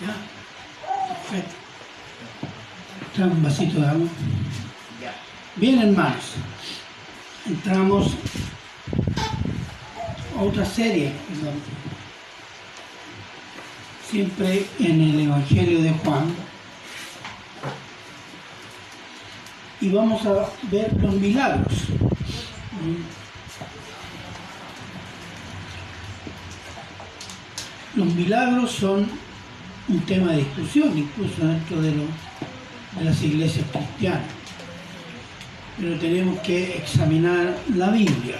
¿Ya? Perfecto. Trae un vasito de agua. Bien, hermanos. Entramos a otra serie, perdón. Siempre en el Evangelio de Juan. Y vamos a ver los milagros. Los milagros son un tema de discusión, incluso dentro de las iglesias cristianas. Pero tenemos que examinar la Biblia.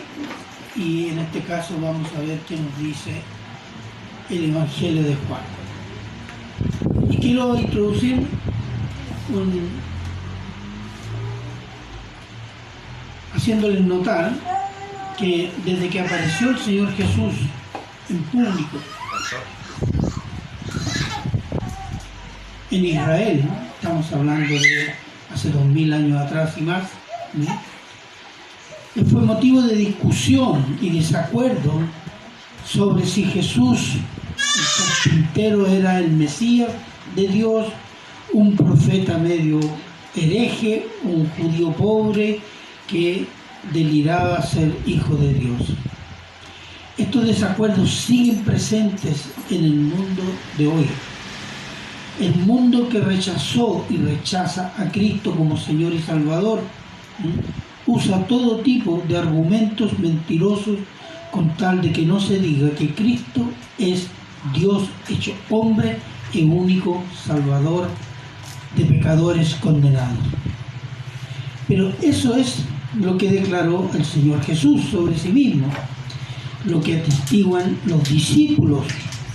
Y en este caso vamos a ver qué nos dice el Evangelio de Juan. Y quiero introducir haciéndoles notar que desde que apareció el Señor Jesús en público en Israel, ¿no? Estamos hablando de hace 2000 años atrás y más, ¿no? Fue motivo de discusión y desacuerdo sobre si Jesús, el carpintero, era el Mesías de Dios, un profeta medio hereje, un judío pobre que deliraba ser hijo de Dios. Estos desacuerdos siguen presentes en el mundo de hoy. El mundo que rechazó y rechaza a Cristo como Señor y Salvador, usa todo tipo de argumentos mentirosos con tal de que no se diga que Cristo es Dios hecho hombre y único Salvador de pecadores condenados. Pero eso es lo que declaró el Señor Jesús sobre sí mismo, lo que atestiguan los discípulos,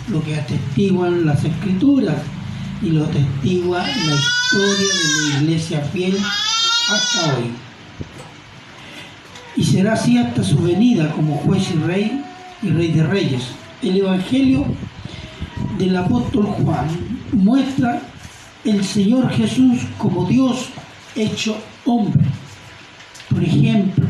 lo que atestiguan las Escrituras y lo atestigua la historia de la iglesia fiel hasta hoy. Y será así hasta su venida como juez y rey de reyes. El Evangelio del apóstol Juan muestra el Señor Jesús como Dios hecho hombre. Por ejemplo,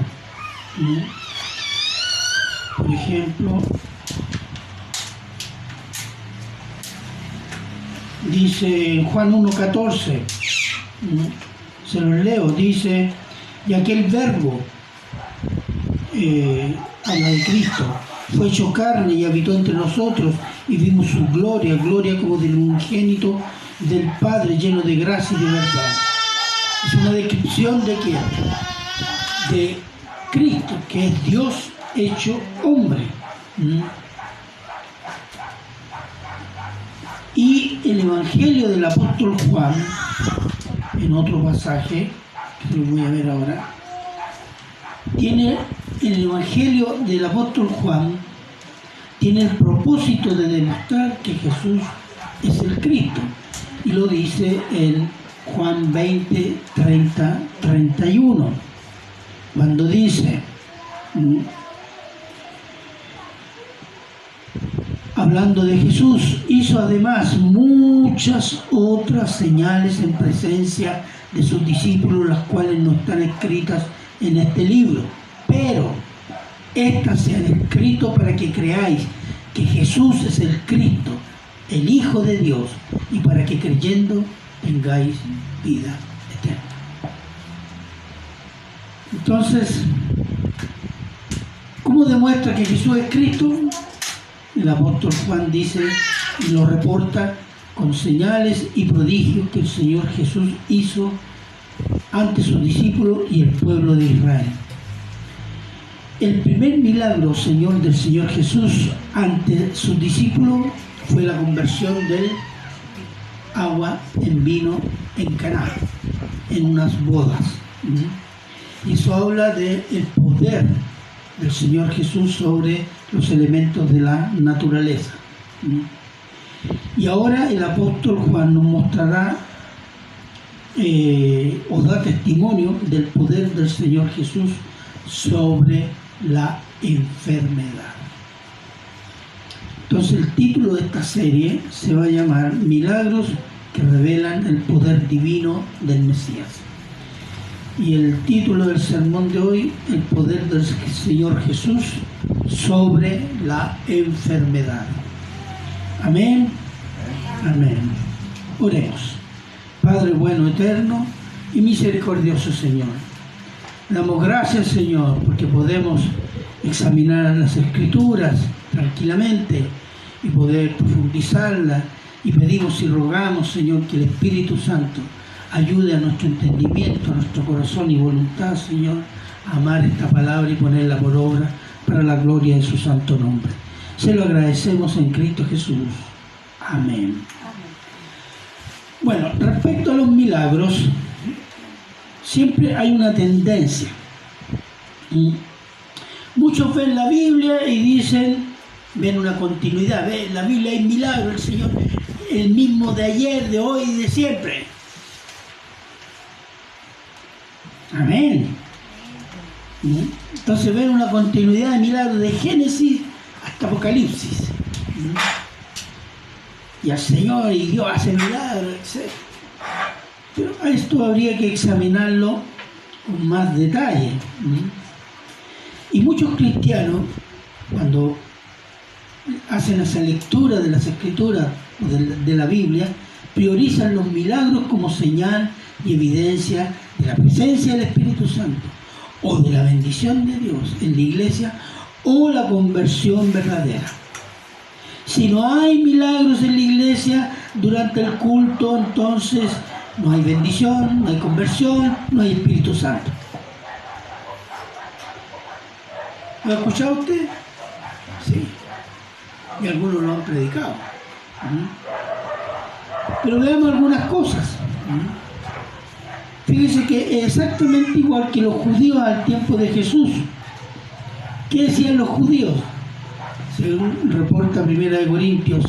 dice en Juan 1:14, se los leo, dice: y aquel verbo, habla de Cristo, fue hecho carne y habitó entre nosotros, y vimos su gloria, gloria como del unigénito del Padre, lleno de gracia y de verdad. Es una descripción de quién, de Cristo, que es Dios hecho hombre. Y el Evangelio del apóstol Juan, en otro pasaje, que lo voy a ver ahora, tiene el Evangelio del apóstol Juan, tiene el propósito de demostrar que Jesús es el Cristo. Y lo dice en Juan 20, 30, 31, cuando dice, hablando de Jesús, hizo además muchas otras señales en presencia de sus discípulos, las cuales no están escritas en este libro, pero estas se han escrito para que creáis que Jesús es el Cristo, el Hijo de Dios, y para que creyendo tengáis vida eterna. Entonces, ¿cómo demuestra que Jesús es Cristo? El apóstol Juan dice y lo reporta con señales y prodigios que el Señor Jesús hizo ante sus discípulos y el pueblo de Israel. El primer milagro del Señor Jesús ante sus discípulos fue la conversión del agua en vino en Caná, en unas bodas. Y eso habla del poder del Señor Jesús sobre los elementos de la naturaleza. Y ahora el apóstol Juan nos mostrará o da testimonio del poder del Señor Jesús sobre la enfermedad. Entonces el título de esta serie se va a llamar Milagros que revelan el poder divino del Mesías. Y el título del sermón de hoy, el poder del Señor Jesús sobre la enfermedad. Amén Amén. Oremos. Padre bueno, eterno y misericordioso Señor, damos gracias, Señor, porque podemos examinar las Escrituras tranquilamente y poder profundizarlas, y pedimos y rogamos, Señor, que el Espíritu Santo ayude a nuestro entendimiento, a nuestro corazón y voluntad, Señor, a amar esta palabra y ponerla por obra para la gloria de su santo nombre. Se lo agradecemos en Cristo Jesús. Amén. Bueno, respecto a los milagros, siempre hay una tendencia. Muchos ven la Biblia y dicen, ven una continuidad, ven, en la Biblia hay milagros, el Señor, el mismo de ayer, de hoy y de siempre. Amén. Entonces ven una continuidad de milagros de Génesis hasta Apocalipsis. Y al Señor y Dios hace milagros, etc. Pero a esto habría que examinarlo con más detalle. Y muchos cristianos, cuando hacen esa lectura de las Escrituras de la Biblia, priorizan los milagros como señal y evidencia de la presencia del Espíritu Santo, o de la bendición de Dios en la iglesia, o la conversión verdadera. Si no hay milagros en la iglesia durante el culto, entonces no hay bendición, no hay conversión, no hay Espíritu Santo. ¿Lo ha escuchado usted? Sí. Y algunos lo han predicado. Pero veamos algunas cosas. Fíjese que es exactamente igual que los judíos al tiempo de Jesús. ¿Qué decían los judíos? Según reporta 1 Corintios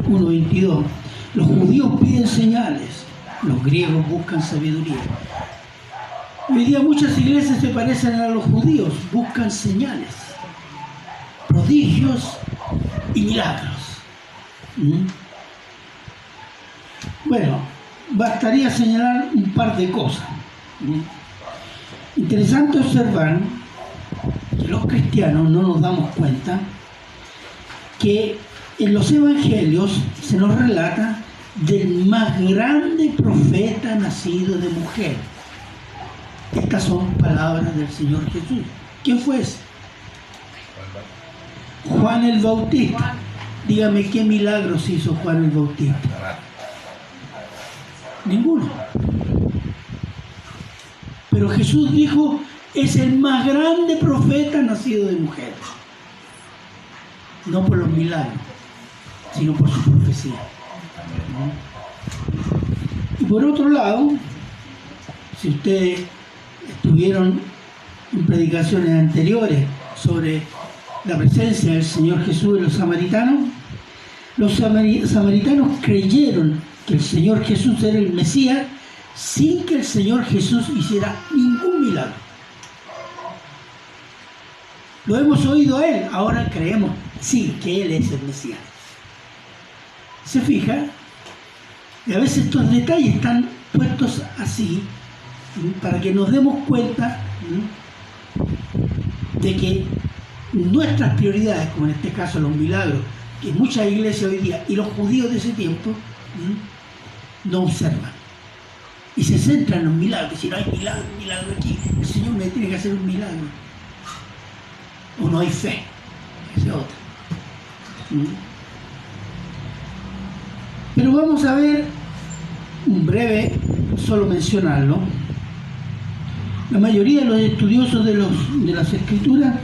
1:22, los judíos piden señales, los griegos buscan sabiduría. Hoy día muchas iglesias se parecen a los judíos, buscan señales, prodigios y milagros. Bueno, bastaría señalar un par de cosas. Interesante observar que los cristianos no nos damos cuenta que en los evangelios se nos relata del más grande profeta nacido de mujer. Estas son palabras del Señor Jesús. ¿Quién fue ese? Juan el Bautista. Dígame, ¿qué milagros hizo Juan el Bautista? Ninguno. Pero Jesús dijo, es el más grande profeta nacido de mujer. No por los milagros, sino por su profecía. Y por otro lado, si ustedes estuvieron en predicaciones anteriores sobre la presencia del Señor Jesús en los samaritanos creyeron que el Señor Jesús era el Mesías sin que el Señor Jesús hiciera ningún milagro. Lo hemos oído a Él, ahora creemos, sí, que Él es el Mesías. ¿Se fija? Y a veces estos detalles están puestos así, para que nos demos cuenta de que nuestras prioridades, como en este caso los milagros, que muchas iglesias hoy día y los judíos de ese tiempo no observan. Y se centran en los milagros. Si no hay milagro aquí, el Señor me tiene que hacer un milagro. O no hay fe. Esa es otra. Pero vamos a ver un breve, solo mencionarlo. La mayoría de los estudiosos de las Escrituras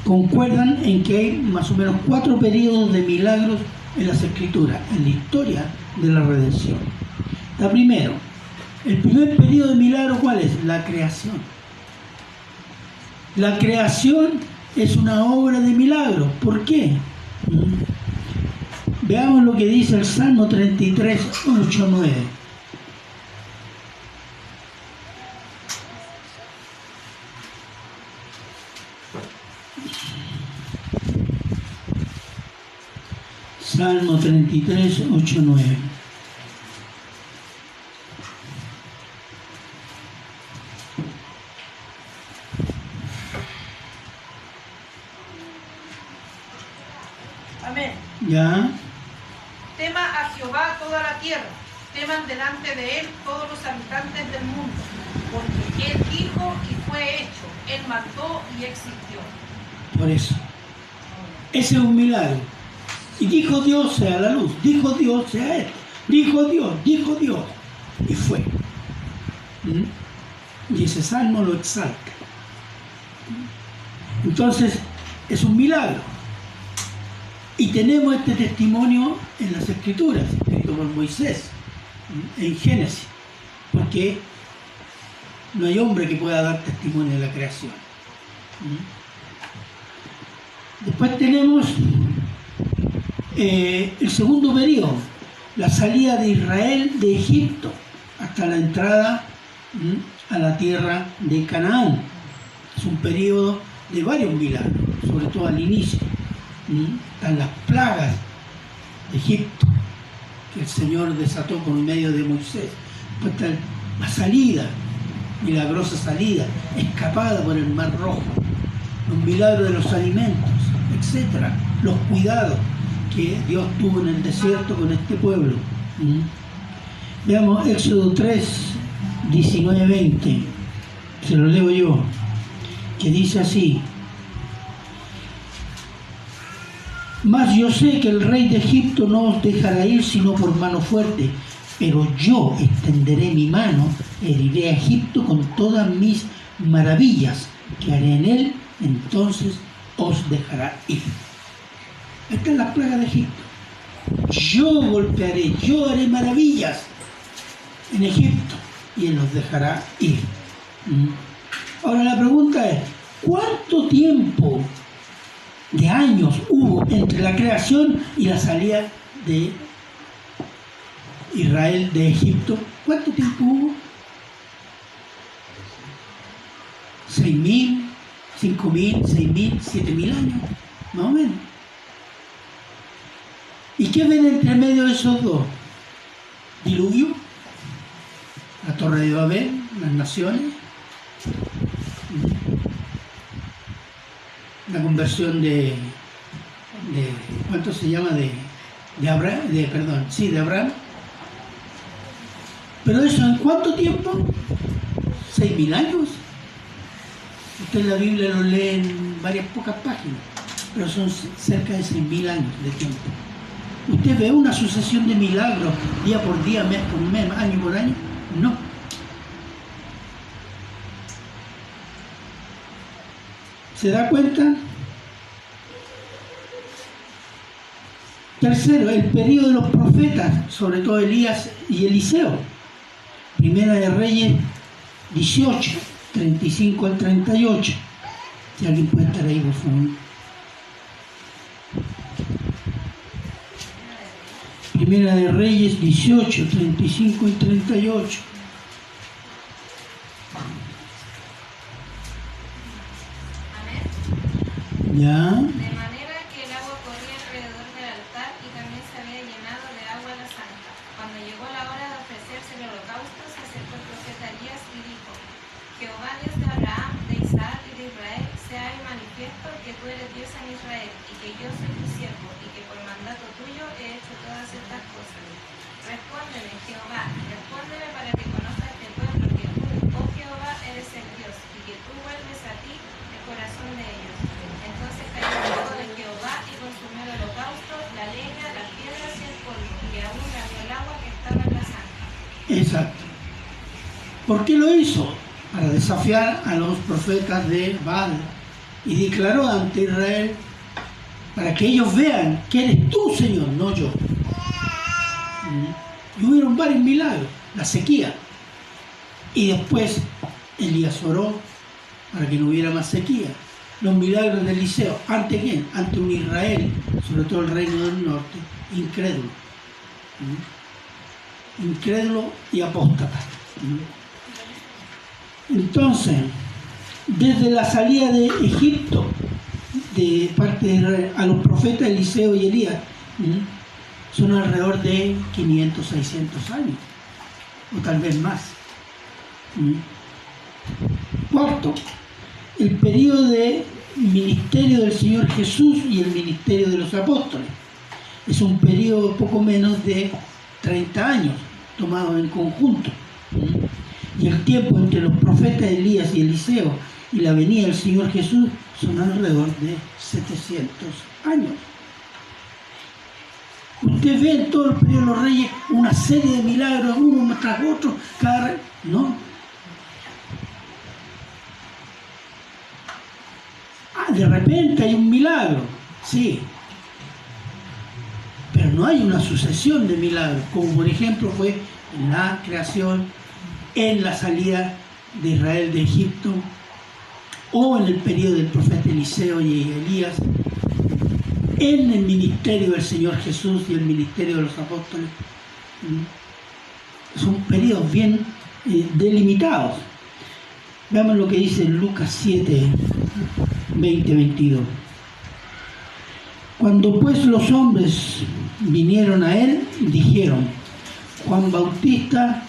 concuerdan en que hay más o menos 4 periodos de milagros en las Escrituras, en la historia de la redención. La primero, el primer periodo de milagros, ¿cuál es? La creación. La creación es una obra de milagros. ¿Por qué? Veamos lo que dice el Salmo 33, 8, 9. Salmo 33, 8, 9. Amén. ¿Ya? Tema a Jehová toda la tierra, teman delante de él todos los habitantes del mundo, porque él dijo y fue hecho, él mandó y existió. Por eso, ese es un milagro. Y dijo Dios sea la luz, dijo Dios sea esto, dijo Dios, y fue. Y ese salmo lo exalta. Entonces, es un milagro. Y tenemos este testimonio en las Escrituras, escrito por Moisés, en Génesis, porque no hay hombre que pueda dar testimonio de la creación. Después tenemos el segundo periodo, la salida de Israel de Egipto hasta la entrada a la tierra de Canaán. Es un periodo de varios milagros, sobre todo al inicio. Están las plagas de Egipto que el Señor desató por medio de Moisés. Después está la salida, milagrosa salida, escapada por el Mar Rojo, los milagros de los alimentos, etcétera, los cuidados que Dios tuvo en el desierto con este pueblo. Veamos Éxodo 3, 19-20, se lo leo yo, que dice así: mas yo sé que el rey de Egipto no os dejará ir sino por mano fuerte, pero yo extenderé mi mano, heriré a Egipto con todas mis maravillas que haré en él, entonces os dejará ir. Esta es la plaga de Egipto. Yo golpearé, yo haré maravillas en Egipto y él los dejará ir. Ahora la pregunta es, ¿cuánto tiempo de años hubo entre la creación y la salida de Israel de Egipto? ¿Cuánto tiempo hubo? 6.000, 5.000, 6.000, 7.000 años, más o menos. ¿Y qué ven entre medio de esos dos? Diluvio, la Torre de Babel, las naciones, la conversión de ¿cuánto se llama? De Abraham. Pero eso, ¿en cuánto tiempo? 6.000 años. Usted en la Biblia lo lee en varias pocas páginas, pero son cerca de 6.000 años de tiempo. ¿Usted ve una sucesión de milagros día por día, mes por mes, año por año? No. ¿Se da cuenta? Tercero, el periodo de los profetas, sobre todo Elías y Eliseo. Primera de Reyes 18, 35 al 38. Si alguien puede estar ahí, por favor. Primera de Reyes 18, 35 y 38. Amén. Ya. De manera que el agua corría alrededor del altar y también se había llenado de agua la zanja. Cuando llegó la hora de ofrecerse el holocausto, se acercó el profeta Elías y dijo: Jehová, Dios de Abraham, de Isaac y de Israel, sea el manifiesto que tú eres Dios en Israel y que yo soy tu siervo y que por mandato tuyo he hecho todas estas cosas. Respóndeme, Jehová, respóndeme para que conozca este pueblo que tú, oh Jehová, eres el Dios y que tú vuelves a ti el corazón de ellos. Entonces cayó el fuego de Jehová y consumió el holocausto, la leña, las piedras y el polvo, y aún lamió el agua que estaba en la zanja. Exacto. ¿Por qué lo hizo? Para desafiar a los profetas de Baal, y declaró ante Israel para que ellos vean que eres tú, Señor, no yo. Y hubieron varios milagros, la sequía, y después Elías oró para que no hubiera más sequía. Los milagros de Eliseo, ¿ante quién? Ante un Israel, sobre todo el reino del norte, incrédulo. Incrédulo y apóstata. Entonces, desde la salida de Egipto, de parte de Israel, a los profetas Eliseo y Elías, son alrededor de 500, 600 años, o tal vez más. Cuarto, el periodo de ministerio del Señor Jesús y el ministerio de los apóstoles. Es un periodo poco menos de 30 años, tomados en conjunto. Y el tiempo entre los profetas Elías y Eliseo y la venida del Señor Jesús son alrededor de 700 años. Usted ve en todo el periodo de los reyes una serie de milagros, uno tras otro, ¿no? De repente hay un milagro, sí, pero no hay una sucesión de milagros, como por ejemplo fue en la creación, en la salida de Israel de Egipto, o en el periodo del profeta Eliseo y Elías, en el ministerio del Señor Jesús y el ministerio de los apóstoles. Son periodos bien delimitados. Veamos lo que dice Lucas 7, 20-22. Cuando pues los hombres vinieron a él, dijeron: Juan Bautista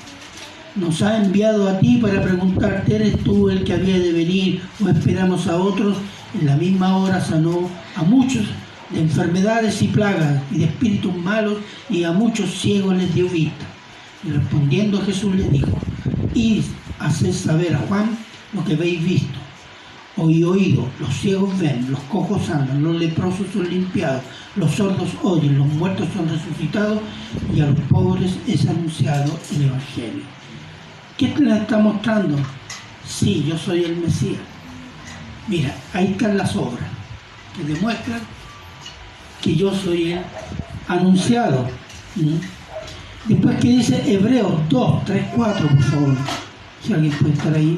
nos ha enviado a ti para preguntarte, ¿eres tú el que había de venir o esperamos a otros? En la misma hora sanó a muchos de enfermedades y plagas y de espíritus malos, y a muchos ciegos les dio vista. Y respondiendo Jesús les dijo: Id, haced saber a Juan lo que habéis visto y oído: los ciegos ven, los cojos andan, los leprosos son limpiados, los sordos oyen, los muertos son resucitados, y a los pobres es anunciado el Evangelio. ¿Qué te les está mostrando? Sí, yo soy el Mesías. Mira, ahí están las obras que demuestran que yo soy el anunciado. Después, que dice Hebreos 2, 3, 4, por favor, si alguien puede estar ahí.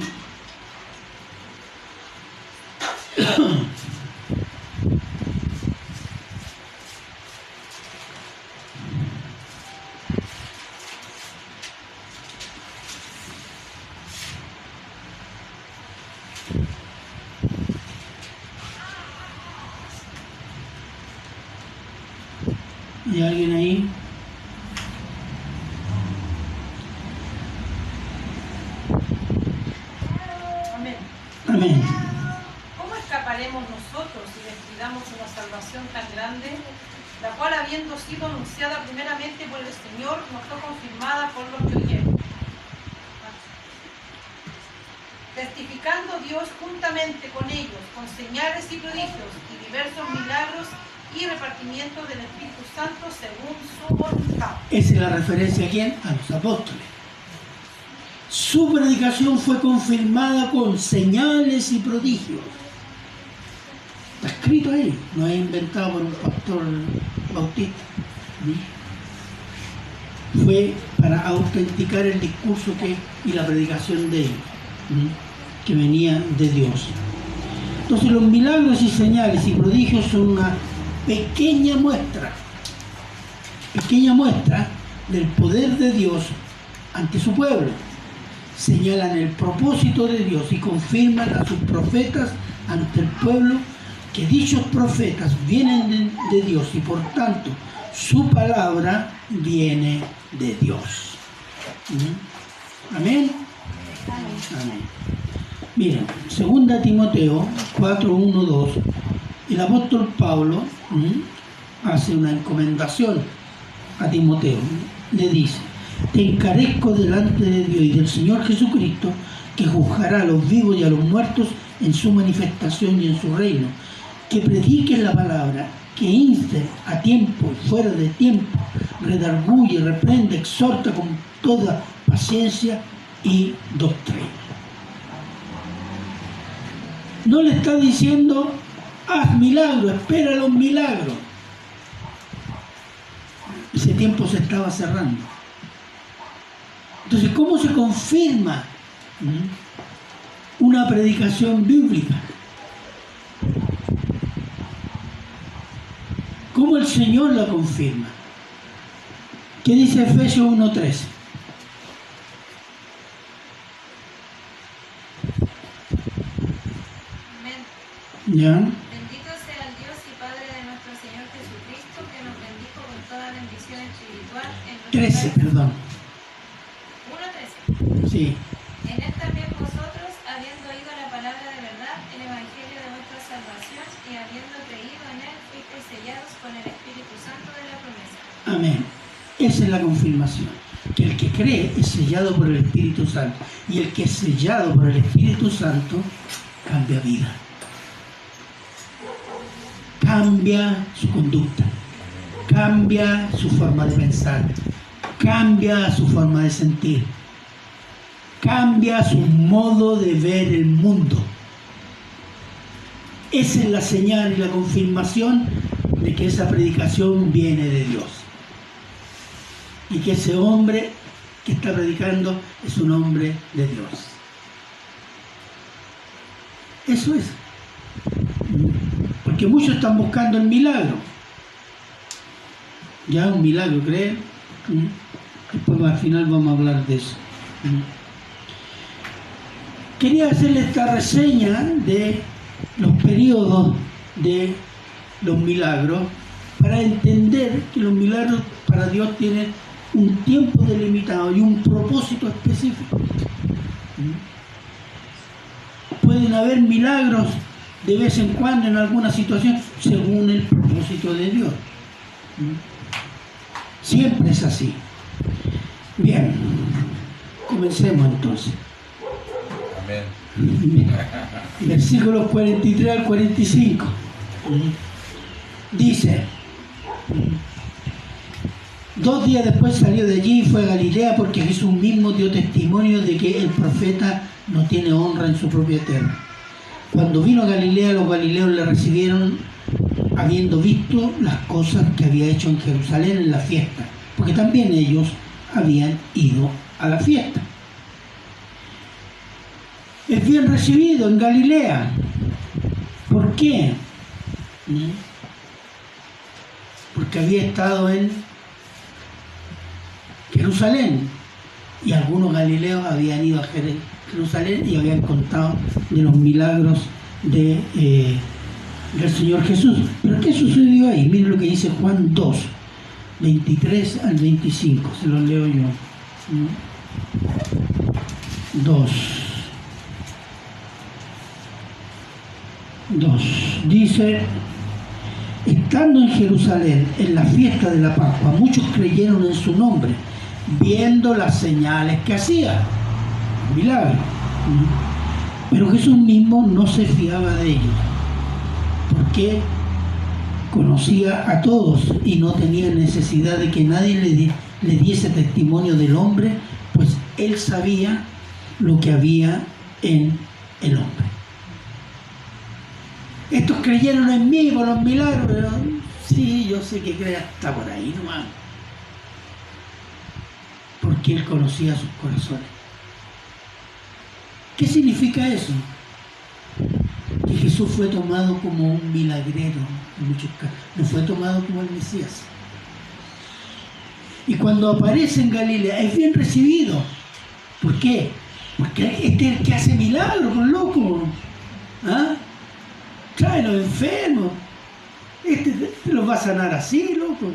¿Hay alguien ahí? Amén. Amén. ¿Cómo escaparemos nosotros si descuidamos una salvación tan grande, la cual, habiendo sido anunciada primeramente por el Señor, nos fue confirmada por los que oyeron? Testificando Dios juntamente con ellos, con señales y prodigios y diversos milagros y repartimiento del Espíritu Santo según su voluntad. Esa es la referencia a quién? A los apóstoles. Su predicación fue confirmada con señales y prodigios. Está escrito ahí, no es inventado por un pastor bautista. Fue para autenticar el discurso y la predicación de ellos, que venía de Dios. Entonces, los milagros y señales y prodigios son una pequeña muestra del poder de Dios ante su pueblo. Señalan el propósito de Dios y confirman a sus profetas ante el pueblo que dichos profetas vienen de Dios y por tanto su palabra viene de Dios. ¿Amén? Amén. Miren, 2 Timoteo 4, 1, 2, el apóstol Pablo hace una encomendación a Timoteo. Le dice: te encarezco delante de Dios y del Señor Jesucristo, que juzgará a los vivos y a los muertos en su manifestación y en su reino, que prediques la palabra, que inste a tiempo y fuera de tiempo, redarguye, reprende, exhorta con toda paciencia y doctrina. No le está diciendo: haz milagros, espera los milagros. Ese tiempo se estaba cerrando. Entonces, ¿cómo se confirma una predicación bíblica? ¿Cómo el Señor la confirma? ¿Qué dice Efesios 1:13? ¿Ya? Bendito sea el Dios y Padre de nuestro Señor Jesucristo, que nos bendijo con toda bendición espiritual en los 13, perdón. 1:13. Sí. En él también vosotros, habiendo oído la palabra de verdad, el evangelio de vuestra salvación, y habiendo creído en él, fuisteis sellados con el Espíritu Santo de la promesa. Amén. Esa es la confirmación. Que el que cree es sellado por el Espíritu Santo. Y el que es sellado por el Espíritu Santo cambia vida. Cambia su conducta. Cambia su forma de pensar. Cambia su forma de sentir. Cambia su modo de ver el mundo. Esa es la señal y la confirmación de que esa predicación viene de Dios. Y que ese hombre que está predicando es un hombre de Dios. Eso es. Porque muchos están buscando el milagro. Ya un milagro, ¿creen? Después al final vamos a hablar de eso. Quería hacerle esta reseña de los periodos de los milagros para entender que los milagros para Dios tienen un tiempo delimitado y un propósito específico. Pueden haber milagros de vez en cuando en alguna situación según el propósito de Dios. Siempre es así. Bien, comencemos entonces. Amén. Versículos 43 al 45. Dice: 2 días después salió de allí y fue a Galilea, porque Jesús mismo dio testimonio de que el profeta no tiene honra en su propia tierra. Cuando vino a Galilea, los galileos le recibieron, habiendo visto las cosas que había hecho en Jerusalén en la fiesta, porque también ellos habían ido a la fiesta. Es bien recibido en Galilea. ¿Por qué? Porque había estado en Jerusalén y algunos galileos habían ido a Jerusalén y habían contado de los milagros del Señor Jesús. ¿Pero qué sucedió ahí? Miren lo que dice Juan 2, 23 al 25. Se los leo yo. 2. Dice: estando en Jerusalén en la fiesta de la Pascua, muchos creyeron en su nombre, viendo las señales que hacía. Milagro. Pero Jesús mismo no se fiaba de ellos, porque conocía a todos y no tenía necesidad de que nadie le diese testimonio del hombre, pues él sabía lo que había en el hombre. Estos creyeron en mí por los milagros, pero sí, yo sé que crea, está por ahí nomás. Porque él conocía sus corazones. ¿Qué significa eso? Que Jesús fue tomado como un milagrero en muchos casos, no fue tomado como el Mesías. Y cuando aparece en Galilea es bien recibido. ¿Por qué? Porque este es el que hace milagros, con loco. ¿Ah? Trae los enfermos. Este te los va a sanar así, loco.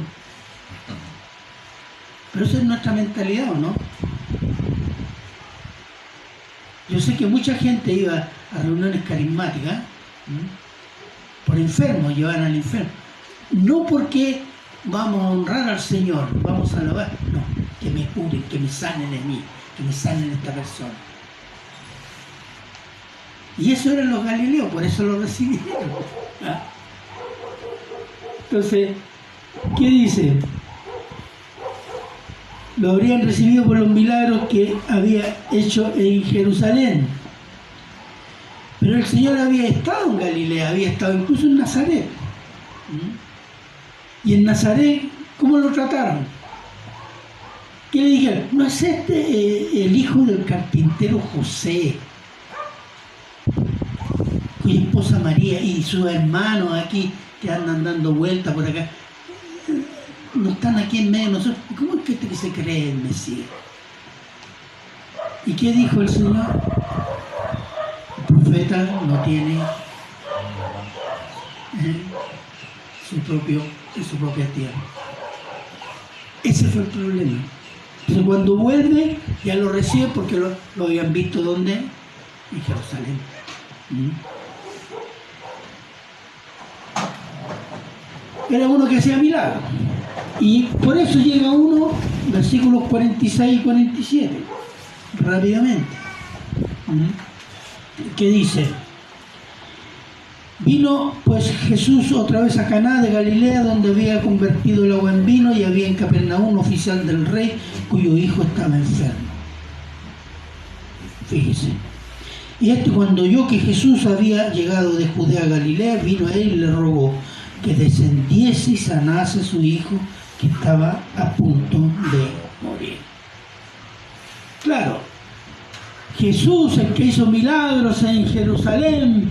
Pero esa es nuestra mentalidad, ¿o no? Yo sé que mucha gente iba a reuniones carismáticas por enfermos, llevan al enfermo. No porque vamos a honrar al Señor, vamos a alabar, no, que me curen, que me sanen en mí, que me sanen esta persona. Y eso eran los galileos, por eso lo recibieron. ¿Ah? Entonces, ¿qué dice? Lo habrían recibido por los milagros que había hecho en Jerusalén. Pero el Señor había estado en Galilea, había estado incluso en Nazaret. Y en Nazaret, ¿cómo lo trataron? ¿Qué le dijeron? ¿No es este el hijo del carpintero José, cuya esposa María y sus hermanos aquí que andan dando vueltas por acá no están aquí en medio de nosotros? ¿Cómo es que este que se cree el Mesías? ¿Y qué dijo el Señor? El profeta no tiene su propia tierra. Ese fue el problema. Entonces cuando vuelve ya lo recibe porque lo habían visto ¿dónde? En Jerusalén. Era uno que hacía milagros. Y por eso llega uno, versículos 46 y 47, rápidamente, que dice: vino pues Jesús otra vez a Caná de Galilea, donde había convertido el agua en vino, y había en Capernaum un oficial del rey cuyo hijo estaba enfermo. Fíjese. Y cuando oyó que Jesús había llegado de Judea a Galilea, vino a él y le rogó que descendiese y sanase a su hijo, que estaba a punto de morir. Claro, Jesús, el que hizo milagros en Jerusalén,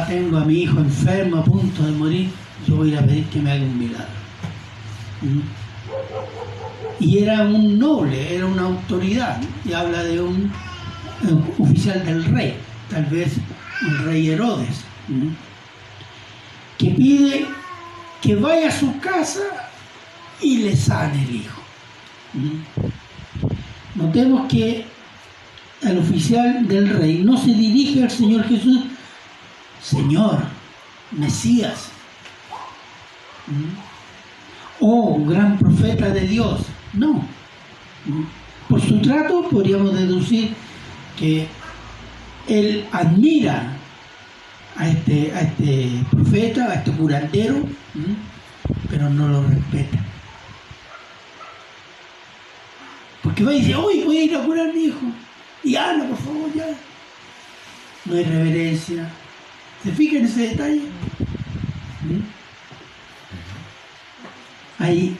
tengo a mi hijo enfermo a punto de morir, yo voy a ir a pedir que me haga un milagro. Y era un noble, era una autoridad, y habla de un oficial del rey, tal vez el rey Herodes, que pide que vaya a su casa y le sane el hijo. Notemos que el oficial del rey no se dirige al Señor Jesús: Señor, Mesías, oh gran profeta de Dios. No. Por su trato podríamos deducir que él admira a este profeta, a este curandero, pero no lo respeta. Porque va y dice: hoy voy a ir a curar a mi hijo. Y Ana, por favor, ya. No hay reverencia. ¿Se fijan en ese detalle? Hay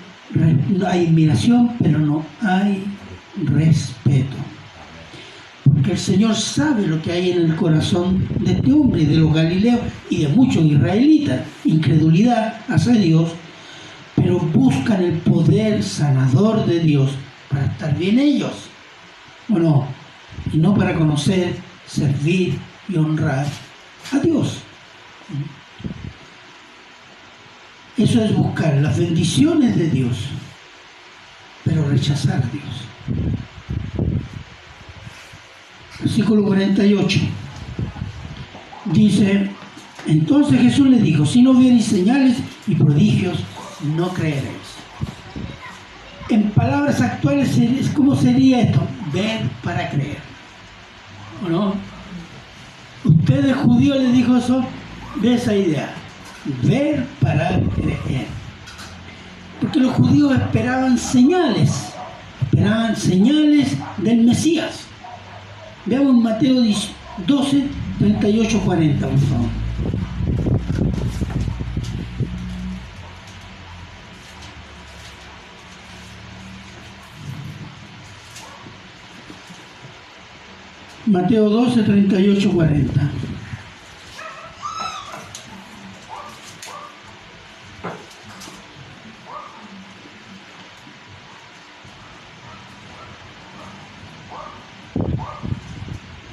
admiración, pero no hay respeto. Porque el Señor sabe lo que hay en el corazón de este hombre y de los galileos y de muchos israelitas: incredulidad hacia Dios, pero buscan el poder sanador de Dios para estar bien ellos, ¿o no? Y no para conocer, servir y honrar a Dios. Eso es buscar las bendiciones de Dios, pero rechazar a Dios. Versículo 48 dice: entonces Jesús les dijo: si no viereis señales y prodigios, no creeréis. En palabras actuales, ¿cómo sería esto? Ver para creer, ¿o no? Ustedes judíos, les dijo eso de esa idea: ver para creer. Porque los judíos esperaban señales del Mesías. Veamos Mateo 12, 38, 40, por favor. Mateo 12, 38, 40.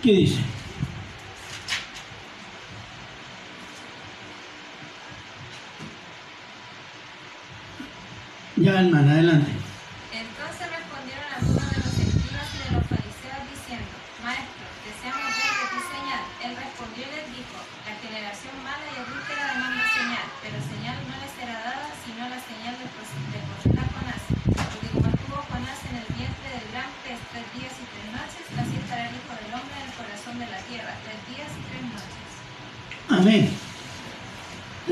¿Qué dice? Ya, hermana, adelante. Entonces respondieron algunos de los escribas y de los fariseos diciendo: Maestro, deseamos ver de ti señal. Él respondió y les dijo: la generación mala y adúltera demanda señal, pero señal no les será dada sino la señal del profeta Jonás. Porque como estuvo Jonás en el vientre del gran pez 3 días y 3 noches, así estará el Hijo del Hombre en el corazón de la tierra 3 días y 3 noches. Amén.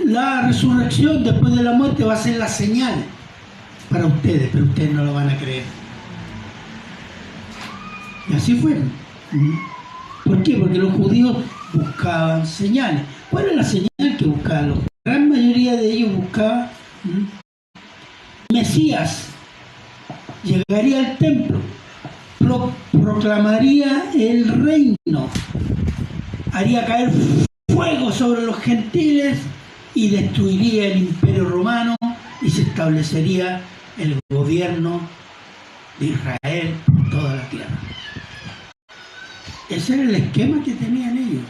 La resurrección después de la muerte va a ser la señal para ustedes, pero ustedes no lo van a creer. Y así fue. ¿Por qué? Porque los judíos buscaban señales. ¿Cuál era la señal que buscaban? La gran mayoría de ellos buscaba Mesías. Llegaría al templo, proclamaría el reino, haría caer fuego sobre los gentiles y destruiría el imperio romano, y se establecería el gobierno de Israel por toda la tierra. Ese era el esquema que tenían ellos.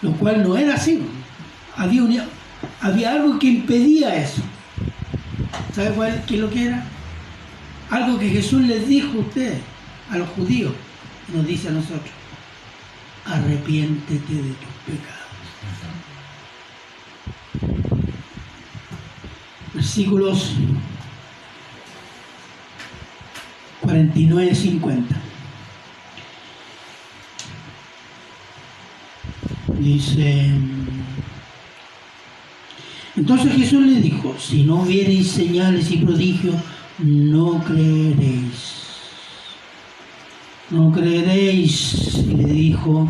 Lo cual no era así. Había algo que impedía eso. ¿Sabe qué es lo que era? Algo que Jesús les dijo a ustedes, a los judíos, y nos dice a nosotros: arrepiéntete de tus pecados. versículos 49-50. Dice: entonces Jesús le dijo: si no viereis señales y prodigios, no creeréis. No creeréis. Y le dijo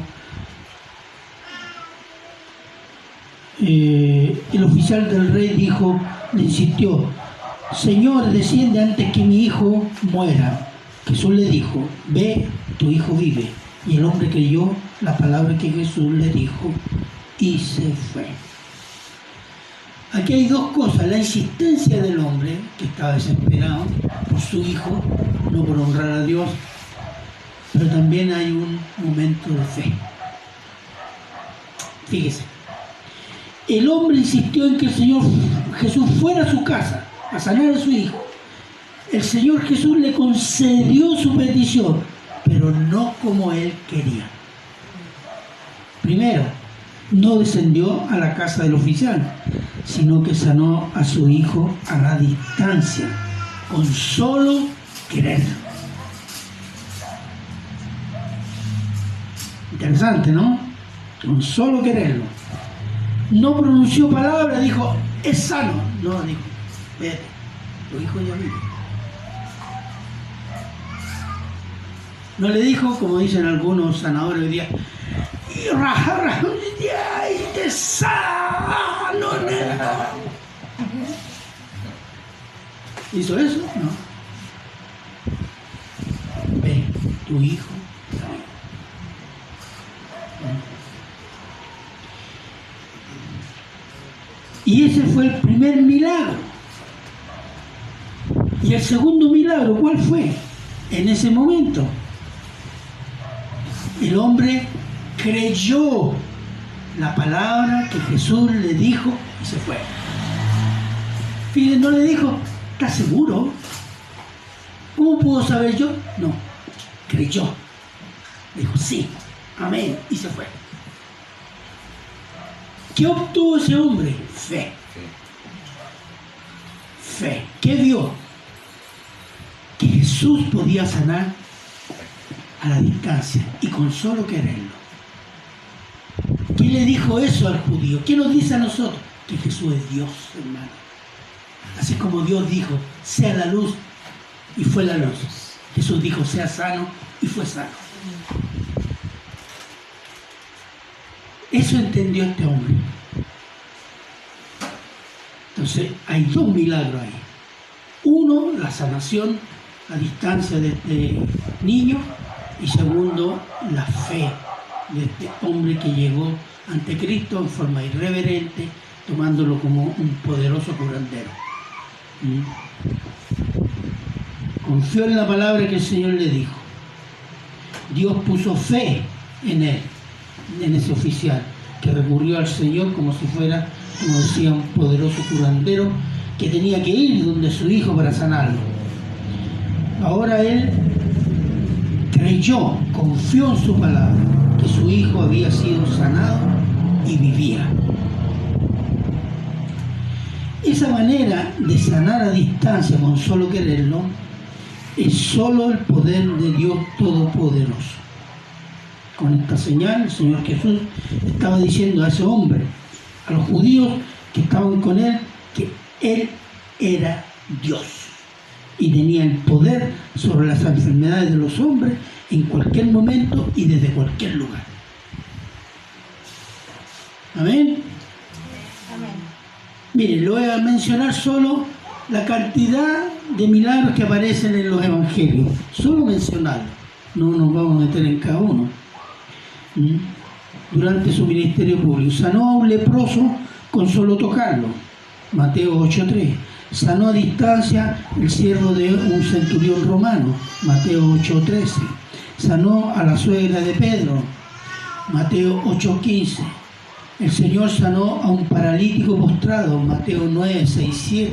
el oficial del rey, le insistió: Señor, desciende antes que mi hijo muera. Jesús le dijo: ve, tu hijo vive. Y el hombre creyó la palabra que Jesús le dijo y se fue. Aquí hay dos cosas: la insistencia del hombre, que estaba desesperado por su hijo, no por honrar a Dios, pero también hay un momento de fe. Fíjese, el hombre insistió en que el Señor Jesús fuera a su casa a sanar a su hijo. El Señor Jesús le concedió su petición, pero no como él quería. Primero, no descendió a la casa del oficial, sino que sanó a su hijo a la distancia, con solo quererlo. Interesante, ¿no? Con solo quererlo. No pronunció palabra, dijo: es sano. No, dijo: vete, tu hijo ya vive. No le dijo, como dicen algunos sanadores hoy día: ¡ay, te sano, nena! ¿Hizo eso? No. Ve, tu hijo ya vive. Y ese fue el primer milagro. Y el segundo milagro, ¿cuál fue? En ese momento, el hombre creyó la palabra que Jesús le dijo y se fue. Fíjense, no le dijo: ¿estás seguro? ¿Cómo puedo saber yo? No, creyó. Dijo: sí, amén, y se fue. ¿Qué obtuvo ese hombre? Fe. Fe. ¿Qué vio? Que Jesús podía sanar a la distancia y con solo quererlo. ¿Quién le dijo eso al judío? ¿Qué nos dice a nosotros? Que Jesús es Dios, hermano. Así como Dios dijo: sea la luz, y fue la luz. Jesús dijo: sea sano, y fue sano. Eso entendió este hombre. Entonces, hay dos milagros ahí. Uno, la sanación a distancia de este niño, y segundo, la fe de este hombre que llegó ante Cristo en forma irreverente, tomándolo como un poderoso curandero. Confió en la palabra que el Señor le dijo. Dios puso fe en él, en ese oficial, que recurrió al Señor como si fuera, como decía, un poderoso curandero que tenía que ir donde su hijo para sanarlo. Ahora él creyó, confió en su palabra, que su hijo había sido sanado y vivía. Esa manera de sanar a distancia con solo quererlo es solo el poder de Dios Todopoderoso. Con esta señal, el Señor Jesús estaba diciendo a ese hombre, a los judíos que estaban con él, que él era Dios y tenía el poder sobre las enfermedades de los hombres en cualquier momento y desde cualquier lugar. Amén. Amén. Miren, lo voy a mencionar solo la cantidad de milagros que aparecen en los evangelios, solo mencionarlo, no nos vamos a meter en cada uno. Durante su ministerio público, sanó a un leproso con solo tocarlo, Mateo 8:3. Sanó a distancia el siervo de un centurión romano, Mateo 8:13. Sanó a la suegra de Pedro, Mateo 8:15. El Señor sanó a un paralítico postrado, Mateo 9:6-7.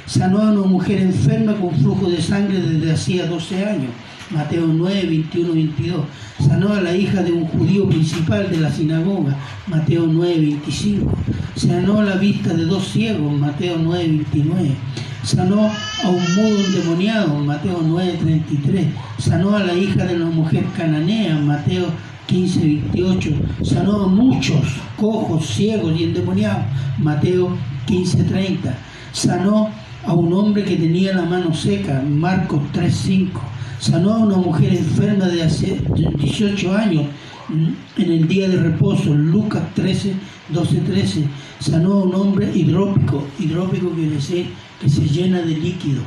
Sanó a una mujer enferma con flujo de sangre desde hacía 12 años, Mateo 9, 21, 22. Sanó a la hija de un judío principal de la sinagoga, Mateo 9, 25. Sanó la vista de 2 ciegos, Mateo 9, 29. Sanó a un mudo endemoniado, Mateo 9, 33. Sanó a la hija de una mujer cananea, Mateo 15, 28. Sanó a muchos cojos, ciegos y endemoniados, Mateo 15, 30. Sanó a un hombre que tenía la mano seca, Marcos 3, 5. Sanó a una mujer enferma de hace 18 años en el día de reposo, Lucas 13, 12, 13. Sanó a un hombre hidrópico quiere decir que se llena de líquido,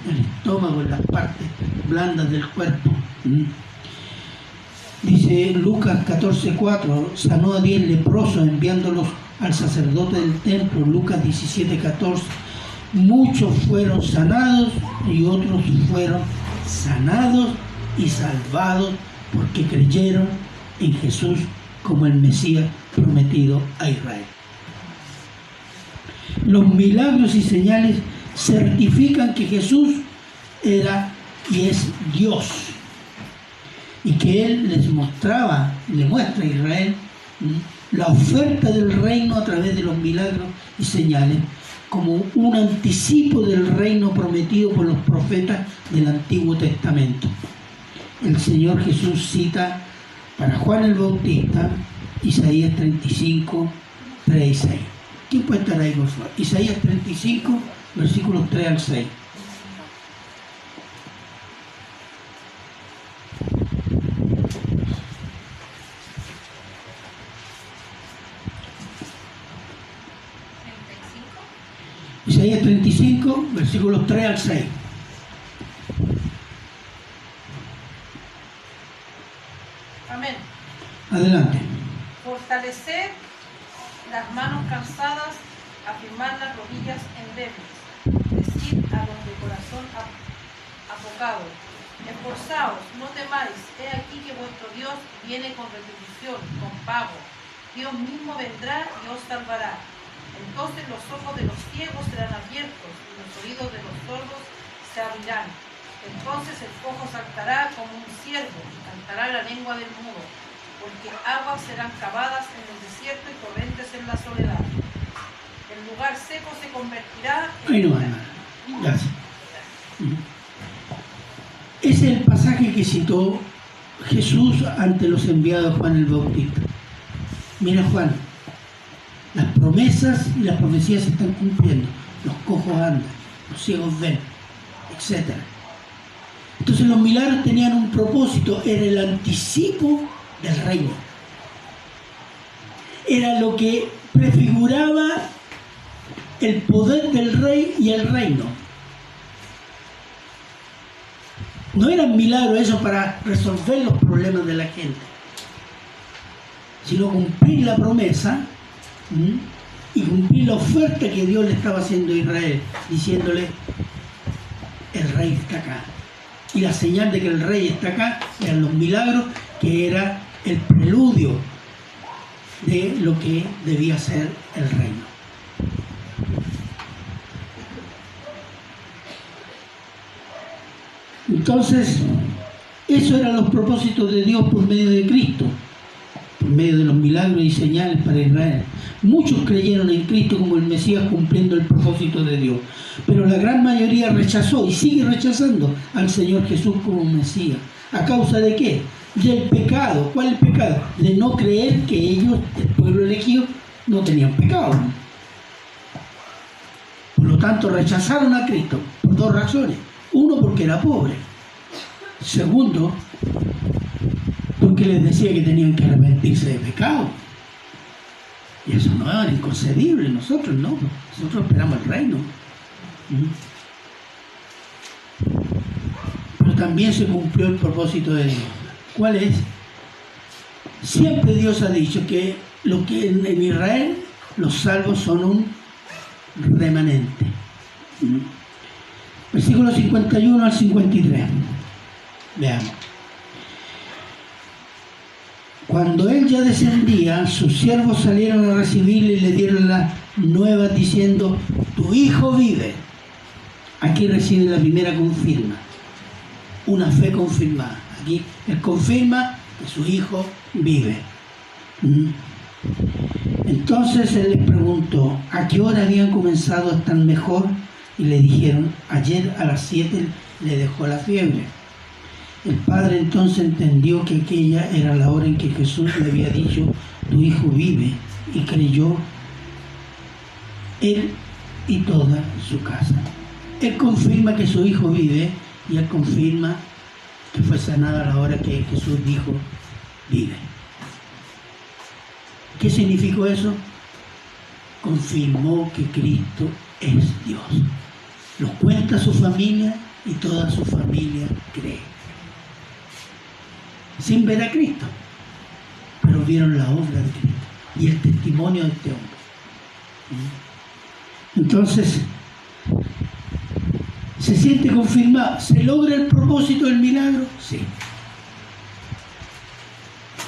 el estómago, en las partes blandas del cuerpo. Dice Lucas 14, 4, sanó a 10 leprosos enviándolos al sacerdote del templo, Lucas 17, 14. Muchos fueron sanados y otros fueron sanados y salvados porque creyeron en Jesús como el Mesías prometido a Israel. Los milagros y señales certifican que Jesús era y es Dios y que Él le muestra a Israel la oferta del reino a través de los milagros y señales como un anticipo del reino prometido por los profetas del Antiguo Testamento. El Señor Jesús cita para Juan el Bautista Isaías 35, 3 y 6. ¿Quién puede estar ahí, por favor? Isaías 35, versículos 3 al 6. Isaías 35, versículos 3 al 6. Amén. Adelante. Fortalecer las manos cansadas, afirmar las rodillas endebles, decir a los de corazón apocado, esforzaos, no temáis, he aquí que vuestro Dios viene con retribución, con pago. Dios mismo vendrá y os salvará. Entonces los ojos de los ciegos serán abiertos y los oídos de los sordos se abrirán. Entonces el cojo saltará como un ciervo y cantará la lengua del mudo, porque aguas serán cavadas en el desierto y torrentes en la soledad. El lugar seco se convertirá en... Ahí no hay nada. Gracias. Ese es el pasaje que citó Jesús ante los enviados de Juan el Bautista. Mira, Juan, las promesas y las profecías se están cumpliendo. Los cojos andan, los ciegos ven, etc. Entonces los milagros tenían un propósito, era el anticipo del reino. Era lo que prefiguraba el poder del rey y el reino. No eran milagros eso para resolver los problemas de la gente, sino cumplir la promesa y cumplir la oferta que Dios le estaba haciendo a Israel, diciéndole, el rey está acá. Y la señal de que el rey está acá eran los milagros, que era el preludio de lo que debía ser el reino. Entonces, esos eran los propósitos de Dios por medio de Cristo, por medio de los milagros y señales para Israel. Muchos creyeron en Cristo como el Mesías cumpliendo el propósito de Dios, pero la gran mayoría rechazó y sigue rechazando al Señor Jesús como Mesías. ¿A causa de qué? Del pecado. ¿Cuál es el pecado? De no creer que ellos, el pueblo elegido, no tenían pecado. Por lo tanto, rechazaron a Cristo por dos razones. Uno, porque era pobre. Segundo, porque les decía que tenían que arrepentirse de pecado. Y eso no era inconcebible. Nosotros no. Nosotros esperamos el reino. Pero también se cumplió el propósito de Dios. ¿Cuál es? Siempre Dios ha dicho que en Israel los salvos son un remanente. Versículos 51 al 53. Veamos. Cuando él ya descendía, sus siervos salieron a recibirle y le dieron las nuevas diciendo, tu hijo vive. Aquí recibe la primera confirma. una fe confirmada. Aquí él confirma que su hijo vive. Entonces él les preguntó a qué hora habían comenzado a estar mejor, y le dijeron: ayer a las 7 le dejó la fiebre. El padre entonces entendió que aquella era la hora en que Jesús le había dicho: tu hijo vive, y creyó él y toda su casa. Él confirma que su hijo vive, y él confirma que fue sanada a la hora que Jesús dijo: vive. ¿Qué significó eso? Confirmó que Cristo es Dios. Lo cuenta su familia y toda su familia cree. Sin ver a Cristo, pero vieron la obra de Cristo y el testimonio de este hombre. Entonces, ¿se siente confirmado? ¿Se logra el propósito del milagro? Sí.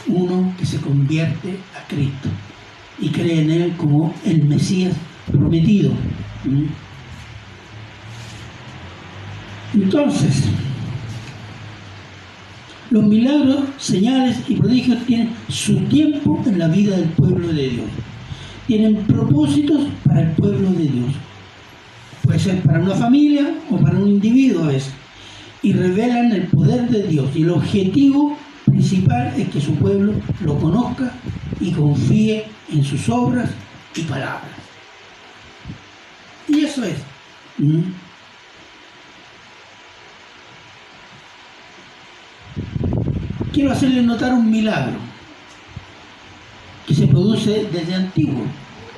Uno que se convierte a Cristo y cree en Él como el Mesías prometido. Entonces, los milagros, señales y prodigios tienen su tiempo en la vida del pueblo de Dios. Tienen propósitos para el pueblo de Dios. Puede ser para una familia o para un individuo a veces. Y revelan el poder de Dios. Y el objetivo principal es que su pueblo lo conozca y confíe en sus obras y palabras. Y eso es. Quiero hacerles notar un milagro que se produce desde antiguo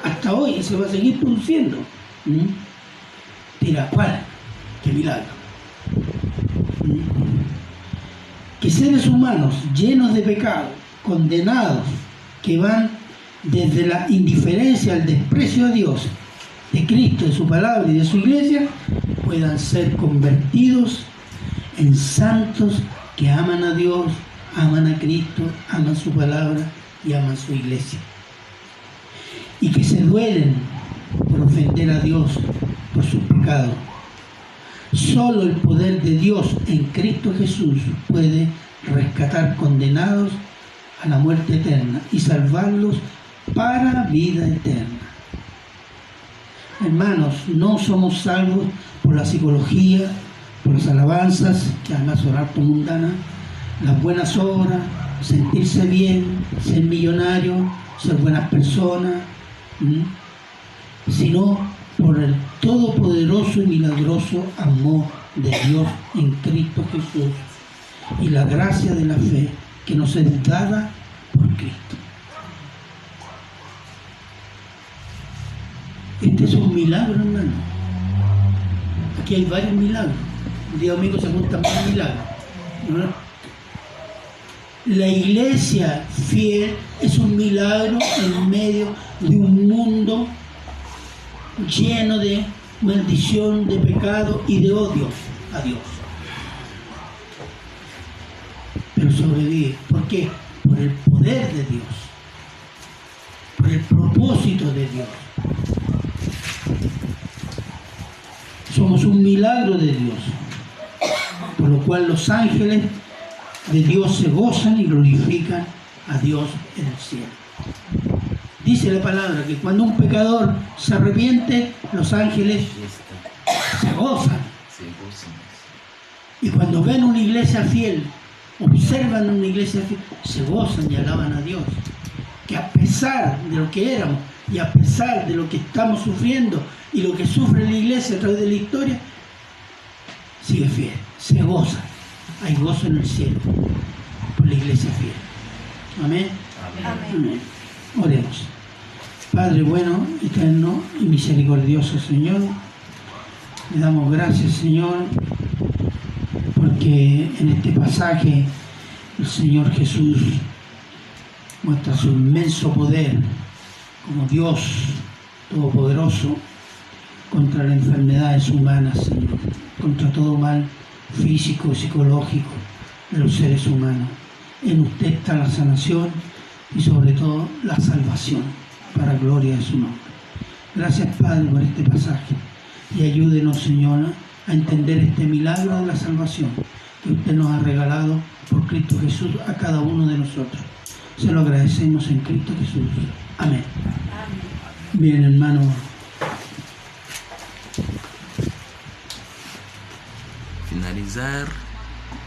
hasta hoy y se va a seguir produciendo. Dirá, ¿cuál? ¿Qué milagro? Que seres humanos llenos de pecado, condenados, que van desde la indiferencia al desprecio a Dios, de Cristo, de su palabra y de su iglesia, puedan ser convertidos en santos que aman a Dios, aman a Cristo, aman su palabra y aman su iglesia. Y que se duelen por ofender a Dios por sus pecados. Solo el poder de Dios en Cristo Jesús puede rescatar condenados a la muerte eterna y salvarlos para vida eterna. Hermanos, no somos salvos por la psicología, por las alabanzas, que además son harto mundanas, las buenas obras, sentirse bien, ser millonario, ser buenas personas, sino por el todopoderoso y milagroso amor de Dios en Cristo Jesús y la gracia de la fe que nos es dada por Cristo. Este es un milagro, hermano. Aquí hay varios milagros. El día domingo se juntan más milagros, ¿no? La iglesia fiel es un milagro en medio de un mundo lleno de maldición, de pecado y de odio a Dios. Pero sobrevive. ¿Por qué? Por el poder de Dios, por el propósito de Dios. Somos un milagro de Dios, por lo cual los ángeles de Dios se gozan y glorifican a Dios en el cielo. Dice la palabra que cuando un pecador se arrepiente, los ángeles se gozan. Y cuando ven una iglesia fiel, observan una iglesia fiel, se gozan y alaban a Dios. Que a pesar de lo que éramos y a pesar de lo que estamos sufriendo y lo que sufre la iglesia a través de la historia, sigue fiel, se goza. Hay gozo en el cielo por la iglesia fiel. Amén. Amén. Oremos. Padre bueno, eterno y misericordioso Señor, le damos gracias, Señor, porque en este pasaje el Señor Jesús muestra su inmenso poder como Dios todopoderoso contra las enfermedades humanas, Señor, contra todo mal físico, psicológico de los seres humanos. En usted está la sanación y sobre todo la salvación para gloria de su nombre. Gracias, Padre, por este pasaje y ayúdenos, Señor, a entender este milagro de la salvación que usted nos ha regalado por Cristo Jesús a cada uno de nosotros. Se lo agradecemos en Cristo Jesús. Amén. Bien, hermano. Finalizar